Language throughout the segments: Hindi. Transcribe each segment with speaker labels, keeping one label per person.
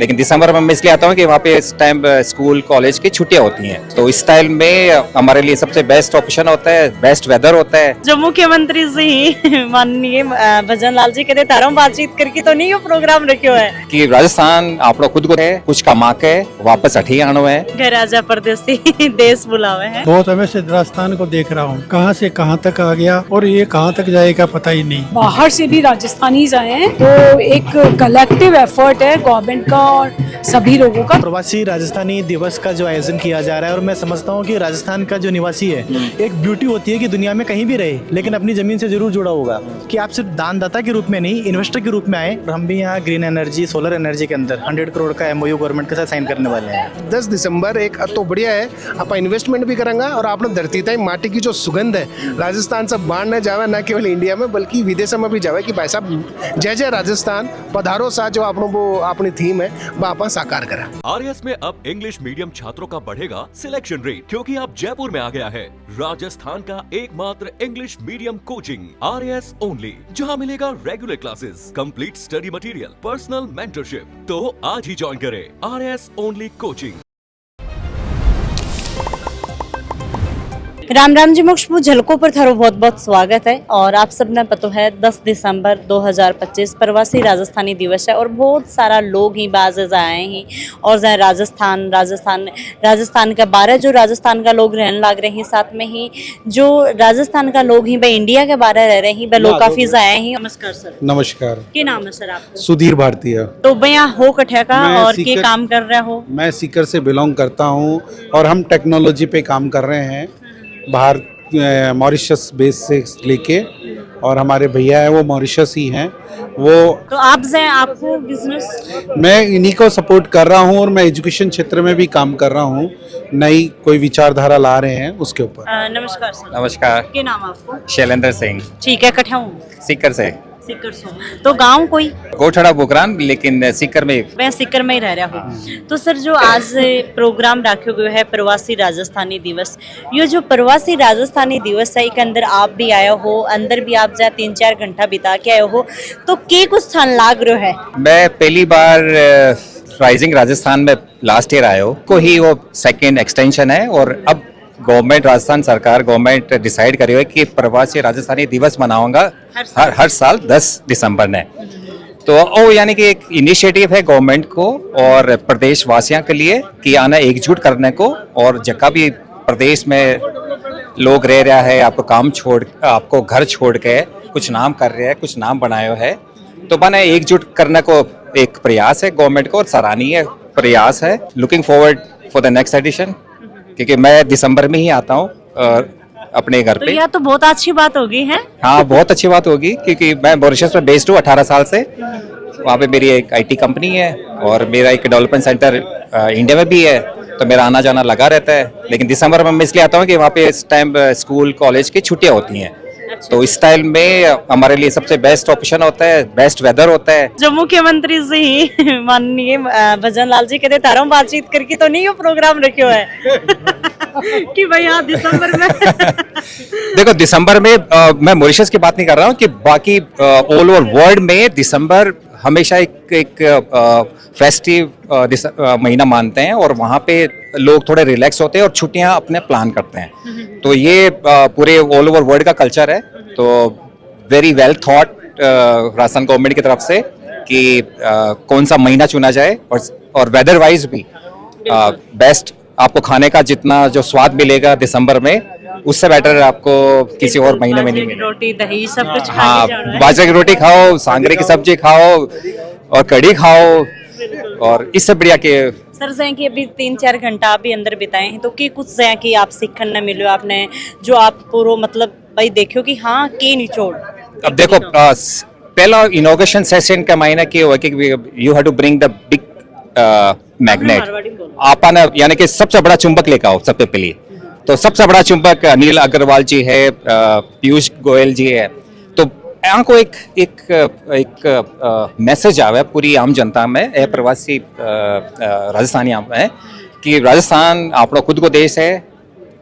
Speaker 1: लेकिन दिसंबर में मैं इसलिए आता हूँ कि वहाँ पे इस टाइम स्कूल कॉलेज की छुट्टियां होती हैं, तो इस टाइम में हमारे लिए सबसे बेस्ट ऑप्शन होता है, बेस्ट वेदर होता है।
Speaker 2: जो मुख्यमंत्री जी माननीय भजन लाल जी कहते तारों बातचीत करके तो नहीं वो प्रोग्राम रखियो है
Speaker 1: कि राजस्थान आप लोग खुद को है कुछ कमा के वापस अठी आनो है।
Speaker 2: घर आजा परदेसी देश बुलावे हैं।
Speaker 3: बहुत समय से राजस्थान को देख रहा हूँ, कहाँ से कहाँ तक आ गया और ये कहाँ तक जाएगा पता ही नहीं।
Speaker 4: बाहर से भी राजस्थानीज आए हैं, तो एक कलेक्टिव एफर्ट है गवर्नमेंट का और सभी लोगों का।
Speaker 5: प्रवासी राजस्थानी दिवस का जो आयोजन किया जा रहा है, और मैं समझता हूँ कि राजस्थान का जो निवासी है, एक ब्यूटी होती है कि दुनिया में कहीं भी रहे लेकिन अपनी जमीन से जरूर जुड़ा होगा, कि आप सिर्फ दानदाता के रूप में नहीं इन्वेस्टर के रूप में आए। और हम भी यहाँ ग्रीन एनर्जी सोलर एनर्जी के अंदर 100 करोड़ का MOU गवर्नमेंट के साथ साइन करने वाले हैं।
Speaker 6: 10 दिसंबर एक तो बढ़िया है, आप इन्वेस्टमेंट भी करेंगे और आपने धरती ताई माटी की जो सुगंध है राजस्थान से बाहर न जावे, न केवल इंडिया में बल्कि विदेश में भी जावे कि भाई साहब जय जय राजस्थान पधारो सा जो आपनो वो अपनी थीम है वो आप साकार करा।
Speaker 7: RS में अब इंग्लिश मीडियम छात्रों का बढ़ेगा सिलेक्शन रेट, क्योंकि अब जयपुर में आ गया है राजस्थान का एकमात्र English medium coaching RS only, जहां मिलेगा regular classes, complete study material, personal mentorship. तो आज ही ज्वाइन करें RS only coaching.
Speaker 2: Ram Ram ji मोक्ष झलकों पर थारो बहुत बहुत स्वागत है। और आप सबने पता है 10 दिसंबर 2025 प्रवासी राजस्थानी दिवस है और बहुत सारा लोग ही बाज़ आए हैं और जहाँ राजस्थान का 12 जो राजस्थान का लोग रहने लग रहे हैं, साथ में ही जो राजस्थान का लोग ही वह इंडिया के 12 रह रहे हैं, वह लोग काफी आए हैं। नमस्कार सर।
Speaker 3: नमस्कार।
Speaker 2: क्या नाम है सर आपका?
Speaker 3: सुधीर भारतीय।
Speaker 2: तो भैया हो कठिया का
Speaker 3: मैं
Speaker 2: और
Speaker 3: सीकर-
Speaker 2: क्या काम कर रहे हो?
Speaker 3: मैं सीकर से बिलोंग करता हूँ और हम टेक्नोलॉजी पे काम कर रहे हैं, बाहर मॉरिशस बेस से लेके, और हमारे भैया है वो मॉरिशस ही हैं। वो
Speaker 2: तो आप से आपको बिजनेस
Speaker 3: मैं इन्हीं को सपोर्ट कर रहा हूँ और मैं एजुकेशन क्षेत्र में भी काम कर रहा हूँ, नई कोई विचारधारा ला रहे हैं उसके ऊपर।
Speaker 2: नमस्कार सर।
Speaker 1: नमस्कार,
Speaker 2: क्या नाम आपको?
Speaker 1: शैलेंद्र सिंह,
Speaker 2: ठीक है, कठिया हूँ
Speaker 1: सीकर से।
Speaker 2: सीकर से। तो गांव कोई
Speaker 1: कोठड़ा बुकरान, लेकिन सीकर में
Speaker 2: मैं सीकर में ही रह रहा हूँ। तो सर जो आज प्रोग्राम रखे हुए है प्रवासी राजस्थानी दिवस, ये जो प्रवासी राजस्थानी दिवस है, एक अंदर आप भी आए हो, अंदर भी आप जहाँ 3-4 घंटा बिता के आए हो, तो के कुछ स्थान लाग रहे है?
Speaker 1: मैं पहली बार राइजिंग राजस्थान में लास्ट ईयर आया हूँ, को ही वो सेकेंड एक्सटेंशन है। और अब गवर्नमेंट, राजस्थान सरकार गवर्नमेंट डिसाइड करी है कि प्रवासी राजस्थानी दिवस मनाऊंगा हर साल 10 दिसंबर ने। तो वो यानी कि एक इनिशिएटिव है गवर्नमेंट को और प्रदेश वासियों के लिए कि आना एकजुट करने को, और जगह भी प्रदेश में लोग रह रहा है, आपको घर छोड़ के कुछ नाम कर रहे हैं, कुछ नाम बनाए है, तो बने एकजुट करने को एक प्रयास है गवर्नमेंट को और सराहनीय प्रयास है। Looking forward for the next edition, क्योंकि मैं दिसंबर में ही आता हूँ अपने घर
Speaker 2: तो
Speaker 1: पे।
Speaker 2: यह तो बहुत अच्छी बात होगी है।
Speaker 1: हाँ, बहुत अच्छी बात होगी, क्योंकि मैं मॉरिशस में बेस्ड हूँ 18 साल से। वहाँ पे मेरी एक IT कंपनी है और मेरा एक डेवलपमेंट सेंटर इंडिया में भी है, तो मेरा आना जाना लगा रहता है। लेकिन दिसंबर में मैं इसलिए आता हूँ कि वहाँ पे इस टाइम स्कूल कॉलेज की छुट्टियाँ होती हैं, तो इस टाइम में हमारे लिए सबसे बेस्ट ऑप्शन होता है, बेस्ट वेदर होता है।
Speaker 2: जो मुख्यमंत्री जी माननीय भजन लाल जी कहते तारों बातचीत करके तो नहीं वो प्रोग्राम रखियो है कि भाई हाँ दिसंबर में
Speaker 1: देखो, दिसंबर में मैं मॉरिशस की बात नहीं कर रहा हूँ, कि बाकी ऑल ओवर वर्ल्ड में दिसंबर हमेशा एक फेस्टिव महीना मानते हैं और वहाँ पे लोग थोड़े रिलैक्स होते हैं और छुट्टियाँ अपने प्लान करते हैं। तो ये पूरे ऑल ओवर वर्ल्ड का कल्चर है। तो very well thought Rajasthan government की तरफ से कि कौन सा महीना चुना जाए, और वेदर वाइज भी बेस्ट आपको खाने का जितना जो स्वाद मिलेगा दिसंबर में, उससे बेटर आपको किसी और महीने में नहीं मिलेगा।
Speaker 2: रोटी दही सब कुछ
Speaker 1: हाँ,
Speaker 2: खाने जाना है।
Speaker 1: बाजरे की रोटी खाओ, सांगरे की सब्जी खाओ और कढ़ी खाओ, और इससे बढ़िया के
Speaker 2: सर जैसे कि अभी 3-4 घंटा आप भी अंदर बिताए हैं, तो कि कुछ जैसे कि आप सीखने न मिलो आपने, जो आप पूरा मतलब भाई देखो कि हाँ के निचोड़।
Speaker 1: अब देखो, पहला इनॉग्रेशन सेशन का महीना क्या हुआ कि you have to bring the big magnet. आपा ने यानी कि सबसे बड़ा चुंबक लेकर आओ सबसे पहले। तो सबसे बड़ा चुंबक अनिल अग्रवाल जी है, पीयूष गोयल जी है। तो यहाँ को एक मैसेज आवे पूरी आम जनता में, प्रवासी राजस्थानी में, कि राजस्थान आप लोग खुद को देश है,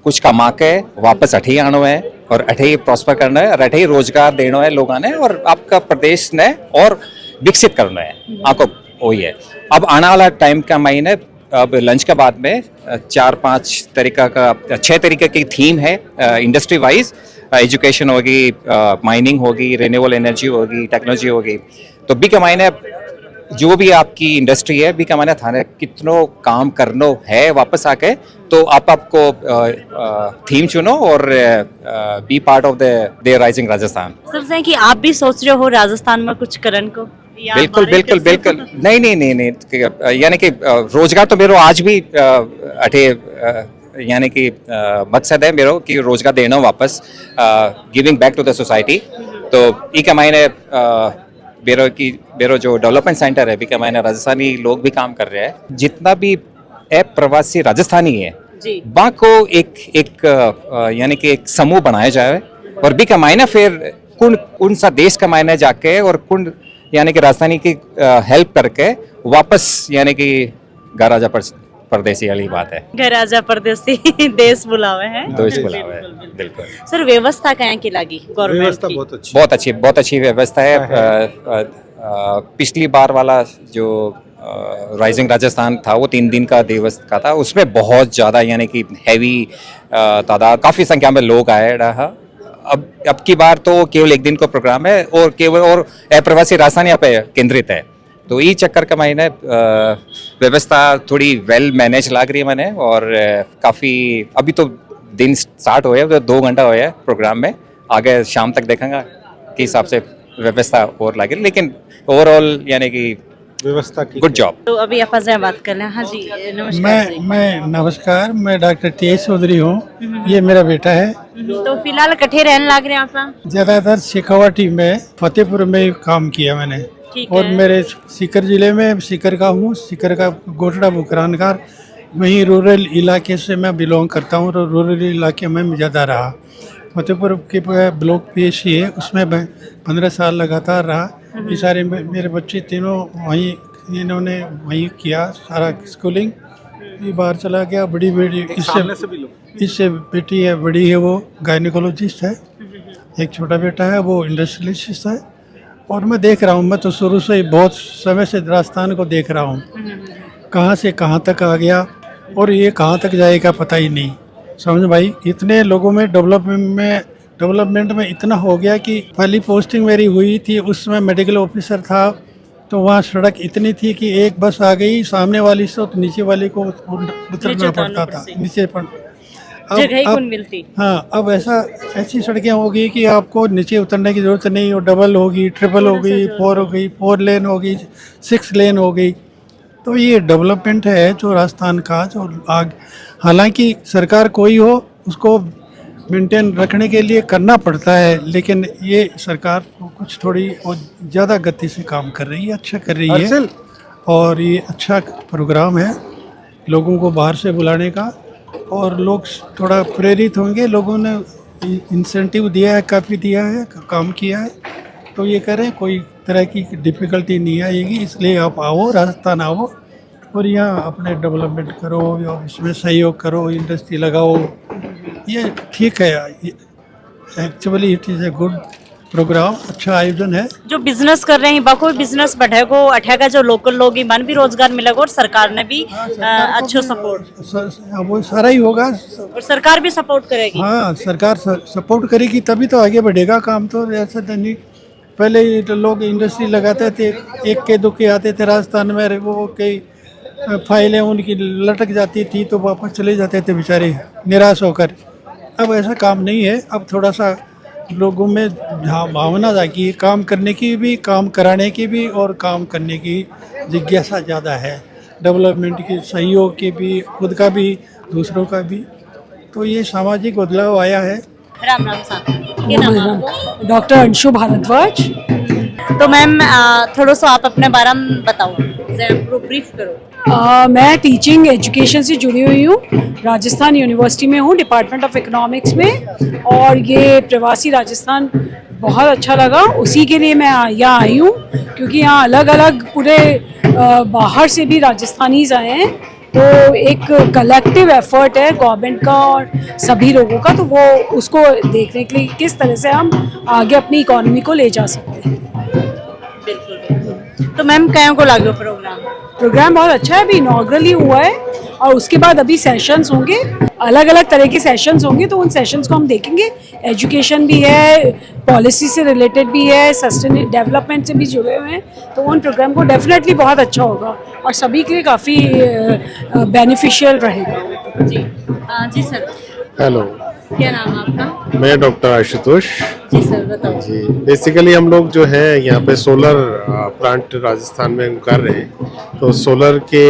Speaker 1: कुछ कमा के वापस अठी आनो है और अठी प्रॉस्पर करना है और अठी रोजगार देना है लोगों ने, और आपका प्रदेश ने और विकसित करना है। आपको वही है। अब आने वाला टाइम का महीने अब लंच के बाद में 4-5 तरीका का 6 तरीके की थीम है इंडस्ट्री वाइज। एजुकेशन होगी, माइनिंग होगी, रिन्यूएबल एनर्जी होगी, टेक्नोलॉजी होगी। तो बी के मायने जो भी आपकी इंडस्ट्री है, बी के मायने थाने कितनो काम करनो है वापस आके, तो आपको थीम चुनो और be part of the rising Rajasthan.
Speaker 2: सबसे कि आप भी सोच रहे हो राजस्थान में कुछ करन को? या
Speaker 1: बिल्कुल
Speaker 2: हमारे
Speaker 1: बिल्कुल
Speaker 2: जैसे-
Speaker 1: बिल्कुल नहीं, यानी कि रोजगार तो मेरे आज भी अठे यानी कि मकसद है मेरे कि रोजगार देना वापस, giving back to the society. तो ई के मायने बेरो जो डेवलपमेंट सेंटर है, बी के मायने राजस्थानी लोग भी काम कर रहे हैं। जितना भी प्रवासी राजस्थानी है,
Speaker 2: जी
Speaker 1: बा को एक यानी कि एक समूह बनाया जाए और बी के मायने फिर कौन सा देश का मायने जाके और कौन यानी कि राजस्थानी की हेल्प करके वापस यानी कि घर आजा परदेसी वाली बात है।
Speaker 2: घर आजा परदेसी देश बुलावे हैं।
Speaker 1: देश बुलावे है, बिल्कुल।
Speaker 2: सर व्यवस्था कहाँ की लगी गवर्नमेंट
Speaker 3: व्यवस्था
Speaker 2: की?
Speaker 3: बहुत अच्छी
Speaker 1: बहुत अच्छी व्यवस्था है। पिछली बार वाला जो राइजिंग राजस्थान था वो 3 दिन का दिवस का था, उसमें बहुत ज़्यादा यानी कि हैवी तादाद, काफ़ी संख्या में लोग आए रहा। अब की बार तो केवल 1 दिन का प्रोग्राम है और केवल और प्रवासी राजस्थान यहाँ पे केंद्रित है। तो ये चक्कर का महीने व्यवस्था थोड़ी वेल मैनेज लग रही है मैंने, और काफ़ी अभी तो दिन स्टार्ट हुए, तो 2 घंटा हुए हैं प्रोग्राम में, आगे शाम तक देखेंगे कि हिसाब से व्यवस्था और लगे, लेकिन ओवरऑल यानी कि
Speaker 3: व्यवस्था की
Speaker 1: गुड जॉब।
Speaker 2: तो अभी आप जरा बात कर लें। हाँ जी नमस्कार जी।
Speaker 8: मैं नमस्कार, मैं डॉक्टर टी.एस. चौधरी हूँ। ये मेरा बेटा है।
Speaker 2: तो फिलहाल कठे रहने लग रहे हैं आप?
Speaker 8: ज़्यादातर शेखावाटी में, फतेहपुर में काम किया मैंने।
Speaker 2: ठीक
Speaker 8: और
Speaker 2: है।
Speaker 8: मेरे सीकर जिले में सीकर का हूँ, सीकर का गोटड़ा बुकरानकार। वहीं रूरल इलाके से मैं बिलोंग करता हूँ, और रूरल इलाके में ज़्यादा रहा। फतेहपुर के ब्लॉक पीएचसी है, उसमें मैं 15 साल लगातार रहा। ये सारे मेरे बच्चे तीनों वहीं, इन्होंने वहीं किया सारा स्कूलिंग। ये बाहर चला गया। बड़ी बेटी इससे बेटी है, बड़ी है, वो गायनिकोलॉजिस्ट है। एक छोटा बेटा है, वो इंडस्ट्रियलिस्ट है। और मैं देख रहा हूँ, मैं तो शुरू से ही बहुत समय से राजस्थान को देख रहा हूँ, कहाँ से कहाँ तक आ गया और ये कहाँ तक जाएगा पता ही नहीं। समझ भाई, इतने लोगों में डेवलपमेंट में इतना हो गया कि पहली पोस्टिंग मेरी हुई थी, उसमें मेडिकल ऑफिसर था। तो वहाँ सड़क इतनी थी कि एक बस आ गई सामने वाली से, तो नीचे वाले को उतरना पड़ता था, नीचे पर
Speaker 2: जगह ही कौन मिलती।
Speaker 8: हाँ, अब ऐसी सड़कें हो गई कि आपको नीचे उतरने की जरूरत नहीं, और डबल होगी, ट्रिपल हो गई, 4 हो गई, 4 लेन हो गई, 6 लेन हो गई। तो ये डेवलपमेंट है जो राजस्थान का, जो हालांकि सरकार कोई हो उसको मेंटेन रखने के लिए करना पड़ता है, लेकिन ये सरकार कुछ थोड़ी और ज़्यादा गति से काम कर रही है, अच्छा कर रही है। और ये अच्छा प्रोग्राम है लोगों को बाहर से बुलाने का, और लोग थोड़ा प्रेरित होंगे। लोगों ने इंसेंटिव दिया है, काफ़ी दिया है, काम किया है, तो ये करें, कोई तरह की डिफ़िकल्टी नहीं आएगी। इसलिए आप आओ, राजस्थान आओ और यहाँ अपने डेवलपमेंट करो, या इसमें सहयोग करो, इंडस्ट्री लगाओ। ये ठीक है, actually it is a good programme, अच्छा आयोजन है।
Speaker 2: जो बिजनेस कर रहे हैं बाको बिजनेस बढ़ेगो, अठेगा जो लोकल लोग ही मन भी रोजगार मिलेगा, और सरकार ने भी अच्छो सपोर्ट,
Speaker 8: वो सारा ही होगा।
Speaker 2: और सरकार भी सपोर्ट करेगी।
Speaker 8: हाँ, सरकार सपोर्ट करेगी तभी तो आगे बढ़ेगा काम। तो ऐसा नहीं, पहले ही तो लोग इंडस्ट्री लगाते थे, एक के दो के आते थे राजस्थान में, वो कई फाइलें उनकी लटक जाती थी तो वापस चले जाते थे बेचारे निराश होकर। अब ऐसा काम नहीं है। अब थोड़ा सा लोगों में भावना जागी है, काम करने की भी, काम कराने की भी, और काम करने की जिज्ञासा ज़्यादा है, डेवलपमेंट की, सहयोग की भी, खुद का भी, दूसरों का भी। तो ये सामाजिक बदलाव आया है।
Speaker 2: राम राम साहब, ये नाम आपको?
Speaker 4: डॉक्टर अंशु भारद्वाज।
Speaker 2: तो मैम थोड़ा सा आप अपने बारे में बताओ, ब्रीफ करो।
Speaker 4: मैं टीचिंग एजुकेशन से जुड़ी हुई हूँ, राजस्थान यूनिवर्सिटी में हूँ, डिपार्टमेंट ऑफ इकोनॉमिक्स में। और ये प्रवासी राजस्थान बहुत अच्छा लगा, उसी के लिए मैं यहाँ आई हूँ, क्योंकि यहाँ अलग अलग पूरे बाहर से भी राजस्थानीज आए हैं। तो एक कलेक्टिव एफर्ट है गवर्नमेंट का और सभी लोगों का, तो वो उसको देखने के लिए किस तरह से हम आगे अपनी इकोनॉमी को ले जा सकते हैं।
Speaker 2: तो मैम कहीं को लागो प्रोग्राम?
Speaker 4: प्रोग्राम बहुत अच्छा है, अभी इनॉग्रल ही हुआ है और उसके बाद अभी सेशंस होंगे, अलग अलग तरह के सेशंस होंगे, तो उन सेशंस को हम देखेंगे। एजुकेशन भी है, पॉलिसी से रिलेटेड भी है, सस्टेनेबल डेवलपमेंट से भी जुड़े हुए हैं, तो उन प्रोग्राम को डेफिनेटली बहुत अच्छा होगा और सभी के लिए काफ़ी बेनिफिशियल रहेगा।
Speaker 2: जी सर,
Speaker 9: हेलो,
Speaker 2: क्या नाम है आपका?
Speaker 9: मैं डॉक्टर आशुतोष।
Speaker 2: जी सर, बताओ।
Speaker 9: जी, बेसिकली हम लोग जो है यहाँ पे सोलर प्लांट राजस्थान में कर रहे हैं, तो सोलर के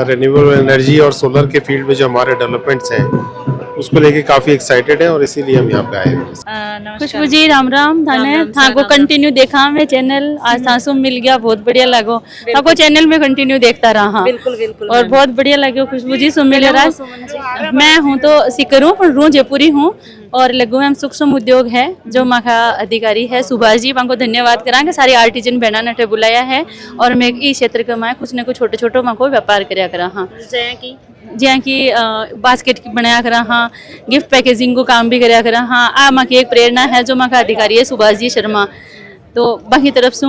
Speaker 9: रिन्यूएबल एनर्जी और सोलर के फील्ड में जो हमारे डेवलपमेंट्स हैं उसको लेके काफ़ी एक्साइटेड है और इसीलिए हम यहाँ पे आए हैं।
Speaker 10: खुशबू जी, राम राम थाने था को कंटिन्यू देखा मैं चैनल, आज सासू मिल गया, बहुत बढ़िया लगो। था को चैनल में कंटिन्यू देखता रहा।
Speaker 2: बिल्कुल बिल्कुल।
Speaker 10: और बहुत बढ़िया लगे खुशबू जी, सुन मिल रहा है। मैं हूँ तो सिकर हूँ पर रू जयपुरी हूँ और लघु एवं सूक्ष्म उद्योग है जो माखा अधिकारी है सुभाष जी, को धन्यवाद करा सारे आर्टिजन बहना ने बुलाया है और मैं इस क्षेत्र के माए कुछ न कुछ छोटे छोटे माँ को व्यापार कराया करा। हाँ, जहाँ की बास्केट की बनाया करा। हाँ, गिफ्ट पैकेजिंग को काम भी कराया करा। हाँ, आ माँ की एक प्रेरणा है जो माँ का अधिकारी है सुभाष जी शर्मा, तो बाकी तरफ से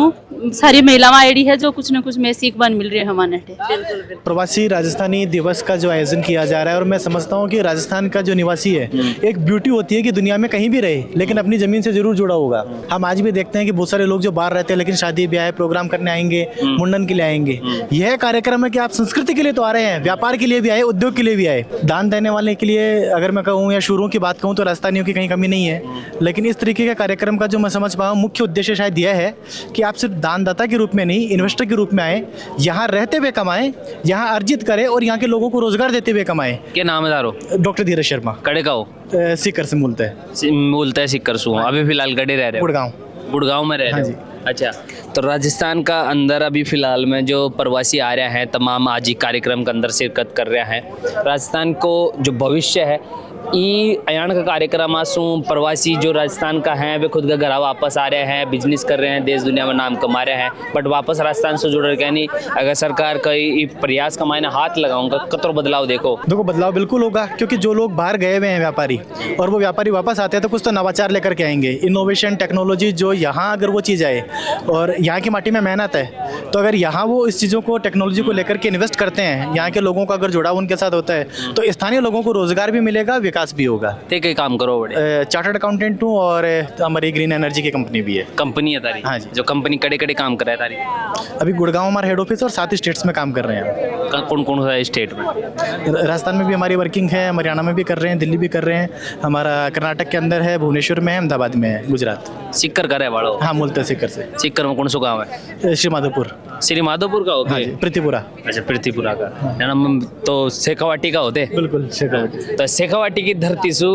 Speaker 10: सारी महिलाएं आईडी है जो कुछ न कुछ में सीख बन मिल रही है हमारे।
Speaker 5: प्रवासी राजस्थानी दिवस का जो आयोजन किया जा रहा है और मैं समझता हूँ कि राजस्थान का जो निवासी है, एक ब्यूटी होती है कि दुनिया में कहीं भी रहे लेकिन अपनी ज़मीन से ज़रूर जुड़ा होगा। हम आज भी देखते हैं कि बहुत सारे लोग जो बाहर रहते हैं लेकिन शादी ब्याह प्रोग्राम करने आएंगे, मुंडन के लिए आएंगे। यह कार्यक्रम है कि आप संस्कृति के लिए तो आ रहे हैं, व्यापार के लिए भी आए, उद्योग के लिए भी आए। दान देने वाले के लिए अगर मैं कहूँ या शुरुओं की बात कहूँ तो राजस्थानियों की कहीं कमी नहीं है, लेकिन इस तरीके का कार्यक्रम का जो मैं समझ पाऊँ मुख्य उद्देश्य शायद यह है कि आप सिर्फ दानदाता के रूप में नहीं, इन्वेस्टर के रूप में आए, यहाँ रहते हुए कमाएं, यहाँ अर्जित करें और यहाँ के लोगों को रोजगार देते हुए कमाएं।
Speaker 11: क्या नाम है तारो?
Speaker 5: डॉक्टर धीरज शर्मा।
Speaker 11: कड़े का हो?
Speaker 5: सीकर से
Speaker 11: मूलता है सीकर से। अभी फिलहाल कड़े रह रहे हो? गुड़गांव में रह रहे हो? अच्छा, तो राजस्थान का अंदर अभी फिलहाल में जो प्रवासी आ रहे हैं तमाम आज ही कार्यक्रम के अंदर शिरकत कर रहे हैं। राजस्थान को जो भविष्य है ई अयान का कार्यक्रम आसू प्रवासी जो राजस्थान का है वे खुद का घर वापस आ रहे हैं, बिजनेस कर रहे हैं, देश दुनिया में नाम कमा रहे हैं, बट वापस राजस्थान से जुड़ रहे नहीं। अगर सरकार कई प्रयास का मायने हाथ लगाऊंगा कतरो बदलाव देखो
Speaker 5: बदलाव बिल्कुल होगा, क्योंकि जो लोग बाहर गए हुए हैं व्यापारी और वो व्यापारी वापस आते हैं तो कुछ तो नवाचार लेकर के आएंगे, इनोवेशन टेक्नोलॉजी जो यहाँ अगर वो चीज़ आए और यहाँ की माटी में मेहनत है तो अगर यहाँ वो इस चीज़ों को टेक्नोलॉजी को लेकर के इन्वेस्ट करते हैं, यहाँ के लोगों का अगर जुड़ाव उनके साथ होता है तो स्थानीय लोगों को रोजगार भी मिलेगा, विकास भी होगा।
Speaker 11: ते कई काम करो बड़े?
Speaker 5: चार्टर्ड अकाउंटेंट हूँ और हमारी ग्रीन एनर्जी की कंपनी भी है।
Speaker 11: कंपनी है तारी? हाँ जी। जो कंपनी कड़े कड़े काम कर रहा है तारी?
Speaker 5: अभी गुड़गांव हमारा हेड ऑफिस और 7 स्टेट्स में काम कर रहे हैं।
Speaker 11: कौन कौन सा स्टेट में?
Speaker 5: राजस्थान में भी हमारी वर्किंग है, हरियाणा में भी कर रहे हैं, दिल्ली भी कर रहे हैं, हमारा कर्नाटक के अंदर है, भुवनेश्वर में है, अहमदाबाद में है, गुजरात।
Speaker 11: सिक्कर का रहे वालों? हाँ,
Speaker 5: मूलता सिक्कर से।
Speaker 11: सिक्कर में कौन सा गाँव है?
Speaker 5: श्री माधोपुर।
Speaker 11: श्री माधोपुर का होता है?
Speaker 5: प्रीतिपुरा।
Speaker 11: अच्छा, प्रीतिपुरा का। तो शेखावाटी का होते?
Speaker 5: बिल्कुल, शेखावाटी।
Speaker 11: तो शेखावाटी की धरती से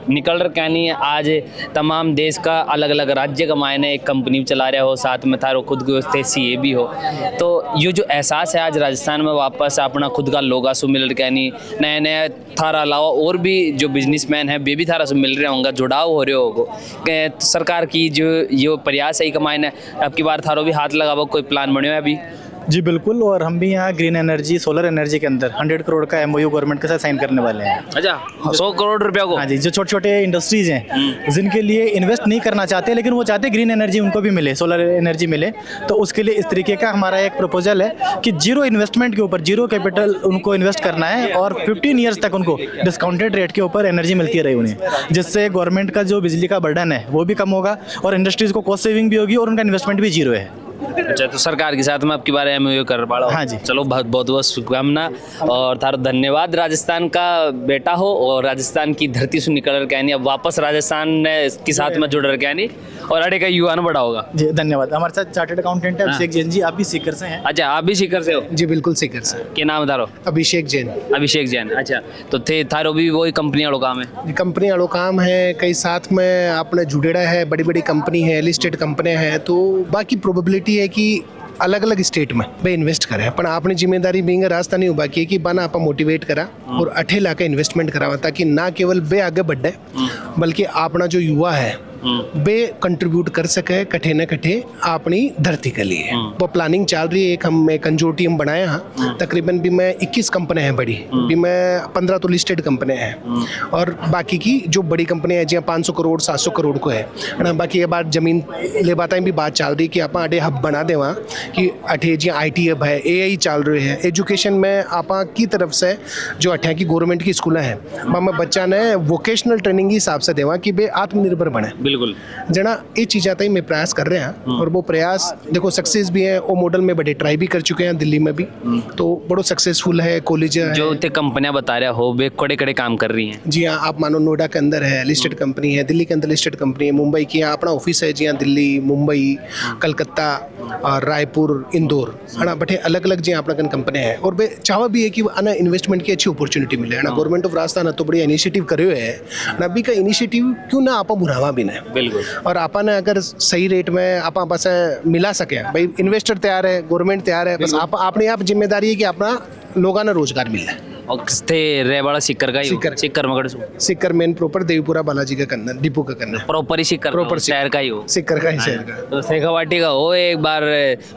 Speaker 11: निकल रहा कहनी आज तमाम देश का अलग अलग राज्य का मायने एक कंपनी चला रहे हो, साथ में थारो खुद के सीए भी हो, तो ये जो एहसास है आज राजस्थान में वापस अपना खुद का लोगा सु मिल कहनी नए नए थारा अलावा और भी जो बिजनेसमैन है वे भी थारा से मिल रहे होंगे, जुड़ाव हो रहे होगा। सरकार की जो ये प्रयास है एक मायने अब की बार थारो भी हाथ लगाओ, कोई प्लान बने है अभी?
Speaker 5: जी बिल्कुल, और हम भी यहाँ ग्रीन एनर्जी सोलर एनर्जी के अंदर 100 करोड़ का MOU गवर्नमेंट के साथ साइन करने वाले हैं।
Speaker 11: अच्छा, 100 करोड़ रुपया को?
Speaker 5: हाँ जी, जो छोटे छोटे इंडस्ट्रीज हैं जिनके लिए इन्वेस्ट नहीं करना चाहते लेकिन वो चाहते ग्रीन एनर्जी उनको भी मिले, सोलर एनर्जी मिले, तो उसके लिए इस तरीके का हमारा एक प्रपोजल है कि जीरो इन्वेस्टमेंट के ऊपर, जीरो कैपिटल उनको इन्वेस्ट करना है और 15 ईयर्स तक उनको डिस्काउंटेड रेट के ऊपर एनर्जी मिलती रही उन्हें, जिससे गवर्नमेंट का जो बिजली का बर्डन है वो भी कम होगा और इंडस्ट्रीज को कॉस्ट सेविंग भी होगी और उनका इन्वेस्टमेंट भी जीरो है।
Speaker 11: अच्छा, तो सरकार के साथ में आपके बारे में कर पा रहा?
Speaker 5: हाँ जी।
Speaker 11: चलो, बहुत बहुत शुभकामना और थारा धन्यवाद। राजस्थान का बेटा हो और राजस्थान की धरती से निकल कर अब वापस राजस्थान के साथ में जुड़ रहा नहीं और अड़े का युवा बड़ा होगा।
Speaker 5: जी धन्यवाद। हमारे साथ चार्टर्ड अकाउंटेंट है अभिषेक जैन जी, आप भी सीकर से हैं?
Speaker 11: अच्छा, आप भी सीकर से हो?
Speaker 6: जी बिल्कुल, सीकर से।
Speaker 11: क्या नाम है थारो?
Speaker 6: अभिषेक जैन।
Speaker 11: अभिषेक जैन, अच्छा, तो थे थारो भी वही कंपनी वालों काम है?
Speaker 6: कंपनी वालों काम है, कई साथ में आपने जुड़ेड़ा है, बड़ी बड़ी कंपनी है, लिस्टेड कंपनियां हैं, तो बाकी प्रोबेबिलिटी है कि अलग अलग स्टेट में भाई इन्वेस्ट करें, पण आपने जिम्मेदारी बींग राजस्थानी उभा की कि बना आप मोटिवेट करा और 8 लाख इन्वेस्टमेंट करावा ताकि ना केवल बे आगे बढ़े बल्कि अपना जो युवा है बे कंट्रीब्यूट कर सके कठे न कठे अपनी धरती के लिए। वो प्लानिंग चल रही है। एक कंजोर्टियम बनाया हाँ, तकरीबन भी मैं 21 कंपनी हैं बड़ी, भी मैं 15 तो लिस्टेड कंपनी हैं और बाकी की जो बड़ी कंपनियां जी 500 करोड़ 700 करोड़ को है ना। बाकी ये बात जमीन ले बातें भी बात चल रही कि आप अडे हब बना दे वहाँ कि अठे जी IT हब है, AI चल रहे हैं। एजुकेशन में आप की तरफ से जो अठे की गवर्नमेंट की स्कूल हैं वहाँ बच्चा ने वोकेशनल ट्रेनिंग हिसाब से देवा कि बे आत्मनिर्भर बने।
Speaker 11: बिल्कुल
Speaker 6: जना ये चीज़ें तई में प्रयास कर रहे हैं और वो प्रयास देखो सक्सेस भी है। वो मॉडल में बड़े ट्राई भी कर चुके हैं दिल्ली में भी, तो बड़ो सक्सेसफुल है। कॉलेज
Speaker 11: जो ते कंपनियां बता रहे हो वे कड़े कड़े काम कर रही हैं।
Speaker 6: जी हाँ, आप मानो नोएडा के अंदर है लिस्टेड कंपनी है, दिल्ली के अंदर लिस्टेड कंपनी है, मुंबई की यहाँ अपना ऑफिस है जी हाँ, दिल्ली मुंबई कलकत्ता और रायपुर इंदौर है ना, बटे अलग अलग जी अपना कंपनी है। और वे चावा भी है कि ना इन्वेस्टमेंट की अच्छी अपॉर्चुनिटी मिले है ना। गवर्नमेंट ऑफ राजस्थान तो बढ़िया इनिशिएटिव करे हुए है ना, अभी का इनिशिएटिव क्यों ना आप बुढ़ावा भी ना।
Speaker 11: बिल्कुल।
Speaker 6: और आपने अगर सही रेट में आप बस मिला सके, भाई इन्वेस्टर तैयार है, गवर्नमेंट तैयार है, बस आप अपने आप जिम्मेदारी है कि अपना लोगों ने रोजगार मिल रहा है।
Speaker 11: और थे रेवाड़ा सिक्कर का ही
Speaker 6: सिक्कर।
Speaker 11: सिक्कर मगड़
Speaker 6: सिक्कर मेन प्रॉपर देवीपुरा बालाजी का करना, डिपो का करना,
Speaker 11: प्रॉपर ही सिक्कर
Speaker 6: Proper
Speaker 11: शहर का ही हो।
Speaker 6: सिक्कर का ही शहर का।
Speaker 11: तो शेखावाटी का हो, एक बार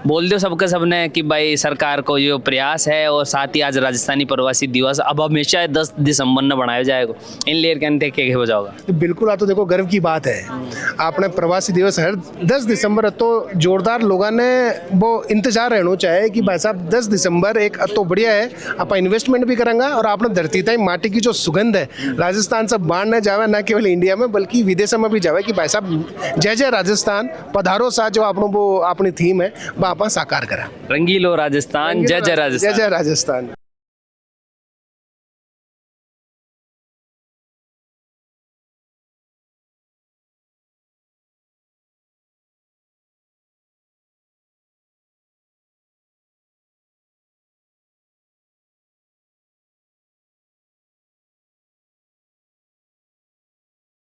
Speaker 11: बोल दो सबके सबने कि भाई सरकार को जो प्रयास है और साथ ही आज राजस्थानी प्रवासी दिवस अब हमेशा 10 दिसंबर में बनाया जाएगा, इन लेयर के अंत के हो जाएगा।
Speaker 6: तो बिल्कुल आ तो देखो गर्व की बात है, आपने प्रवासी दिवस हर 10 दिसंबर तो जोरदार लोगों ने वो इंतजार रहना चाहिए कि भाई साहब 10 दिसंबर एक तो बढ़िया है, आप इन्वेस्टमेंट भी करेंगे और आपने धरती तई माटी की जो सुगंध है राजस्थान से बाहर न जावे, ना केवल इंडिया में बल्कि विदेश में भी जावे कि भाई साहब जय जय राजस्थान पधारो सा जो आपनो वो अपनी थीम है वो आप साकार करा।
Speaker 11: रंगीलो राजस्थान, जय जय राजस्थान।
Speaker 6: जय जय राजस्थान।